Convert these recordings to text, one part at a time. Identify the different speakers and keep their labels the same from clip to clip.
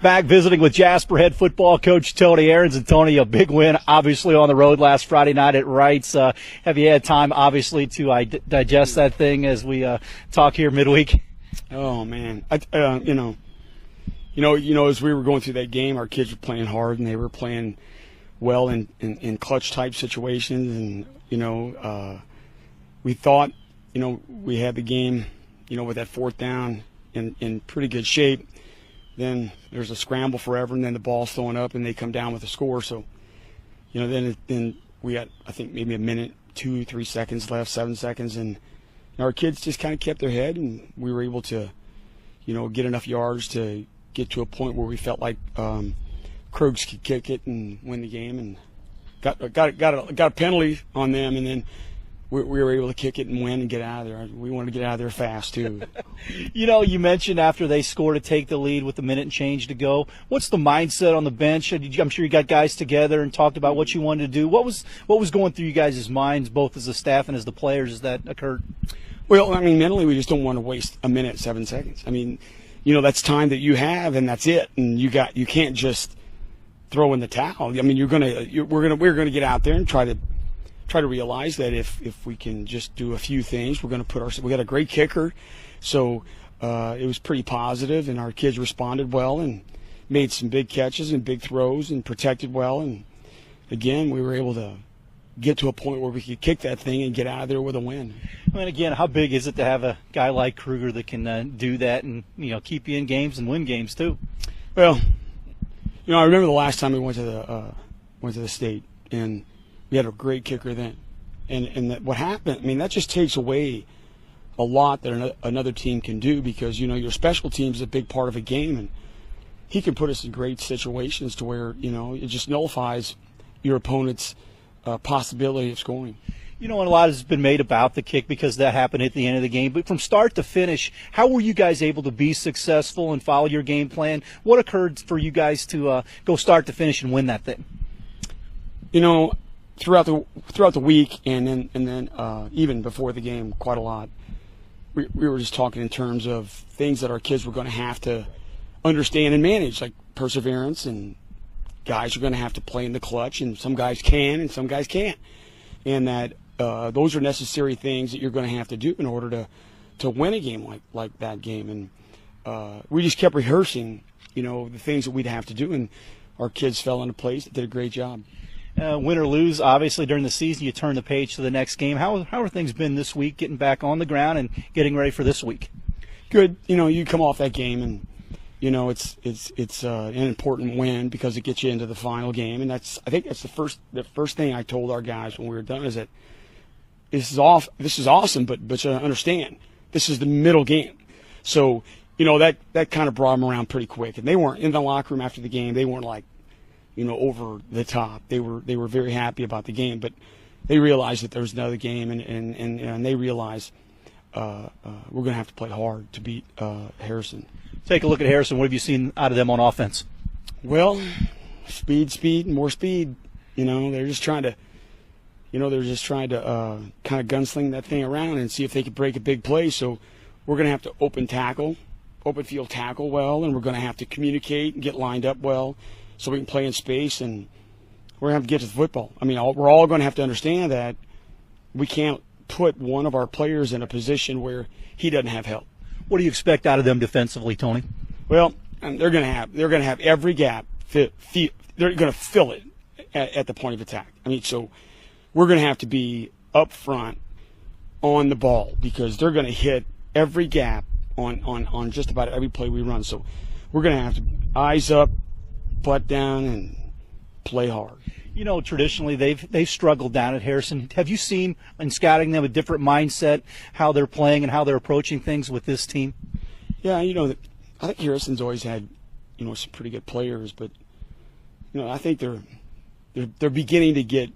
Speaker 1: Back visiting with Jasper head football coach Tony Ahrens. And Tony, a big win, obviously, on the road last Friday night at Wrights. Have you had time, obviously, to digest that thing as we talk here midweek?
Speaker 2: Oh man, as we were going through that game, our kids were playing hard and they were playing well in clutch type situations, and we thought, we had the game, with that fourth down in pretty good shape. Then there's a scramble forever, and then the ball's thrown up, and they come down with a score. So, then we had, I think, maybe a minute, 2-3 seconds left, 7 seconds, and our kids just kind of kept their head, and we were able to, get enough yards to get to a point where we felt like Krogs could kick it and win the game, and got a penalty on them, and then we were able to kick it and win and get out of there. We wanted to get out of there fast, too.
Speaker 1: You mentioned after they scored to take the lead with a minute and change to go. What's the mindset on the bench? I'm sure you got guys together and talked about what you wanted to do. What was going through you guys' minds, both as a staff and as the players, as that occurred?
Speaker 2: Well, mentally we just don't want to waste a minute, 7 seconds. That's time that you have, and that's it. And you can't just throw in the towel. We're gonna get out there and try to realize that if we can just do a few things, we got a great kicker, so it was pretty positive, and our kids responded well and made some big catches and big throws and protected well, and again we were able to get to a point where we could kick that thing and get out of there with a win.
Speaker 1: And again, how big is it to have a guy like Kruger that can do that and keep you in games and win games too?
Speaker 2: Well, I remember the last time we went to the state, and we had a great kicker then, and what happened? That just takes away a lot that another team can do, because your special team is a big part of a game, and he can put us in great situations to where it just nullifies your opponent's possibility of scoring.
Speaker 1: And a lot has been made about the kick because that happened at the end of the game. But from start to finish, how were you guys able to be successful and follow your game plan? What occurred for you guys to go start to finish and win that thing?
Speaker 2: Throughout the week and then even before the game, quite a lot, we were just talking in terms of things that our kids were going to have to understand and manage, like perseverance, and guys are going to have to play in the clutch, and some guys can and some guys can't, and that those are necessary things that you're going to have to do in order to win a game like that game. And we just kept rehearsing, the things that we'd have to do, and our kids fell into place. They did a great job.
Speaker 1: Win or lose, obviously during the season you turn the page to the next game. How are things been this week, getting back on the ground and getting ready for this week?
Speaker 2: Good. You come off that game, and it's an important win because it gets you into the final game, and I think that's the first thing I told our guys when we were done is that this is awesome, but you understand this is the middle game. So that kind of brought them around pretty quick, and they weren't in the locker room after the game. They weren't like over the top. They were very happy about the game, but they realized that there was another game, and they realized we're going to have to play hard to beat Harrison.
Speaker 1: Take a look at Harrison. What have you seen out of them on offense?
Speaker 2: Well, speed, more speed. They're just trying to, kind of gunsling that thing around and see if they can break a big play. So we're going to have to open field tackle well, and we're going to have to communicate and get lined up well, so we can play in space, and we're going to have to get to the football. We're all going to have to understand that we can't put one of our players in a position where he doesn't have help.
Speaker 1: What do you expect out of them defensively, Tony?
Speaker 2: Well, they're going to have every gap. They're going to fill it at the point of attack. So we're going to have to be up front on the ball, because they're going to hit every gap on just about every play we run. So we're going to have to eyes up, butt down, and play hard.
Speaker 1: Traditionally they've struggled down at Harrison. Have you seen in scouting them a different mindset, how they're playing and how they're approaching things with this team?
Speaker 2: Yeah, I think Harrison's always had some pretty good players, but I think they're beginning to get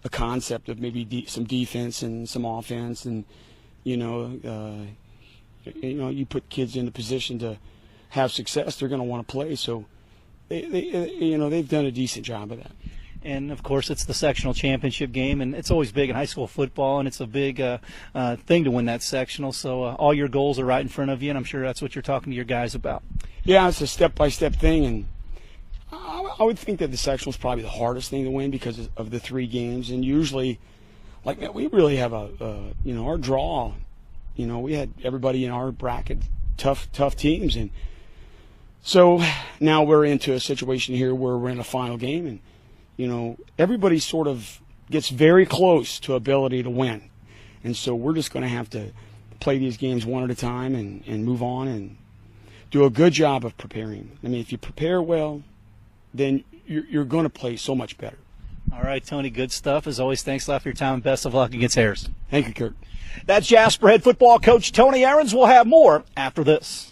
Speaker 2: a concept of maybe some defense and some offense, and you put kids in a position to have success, they're going to want to play. So they've done a decent job of that.
Speaker 1: And, of course, it's the sectional championship game, and it's always big in high school football, and it's a big thing to win that sectional. So all your goals are right in front of you, and I'm sure that's what you're talking to your guys about.
Speaker 2: Yeah, it's a step-by-step thing, and I would think that the sectional is probably the hardest thing to win because of the 3 games. And usually, like, we really have our draw. We had everybody in our bracket, tough teams, and so now we're into a situation here where we're in a final game, and everybody sort of gets very close to ability to win. And so we're just going to have to play these games one at a time and move on and do a good job of preparing. I mean, if you prepare well, then you're going to play so much better.
Speaker 1: All right, Tony, good stuff. As always, thanks a lot for your time, and best of luck against Harrison.
Speaker 2: Thank you, Kurt.
Speaker 1: That's Jasper head football coach Tony Ahrens. We'll have more after this.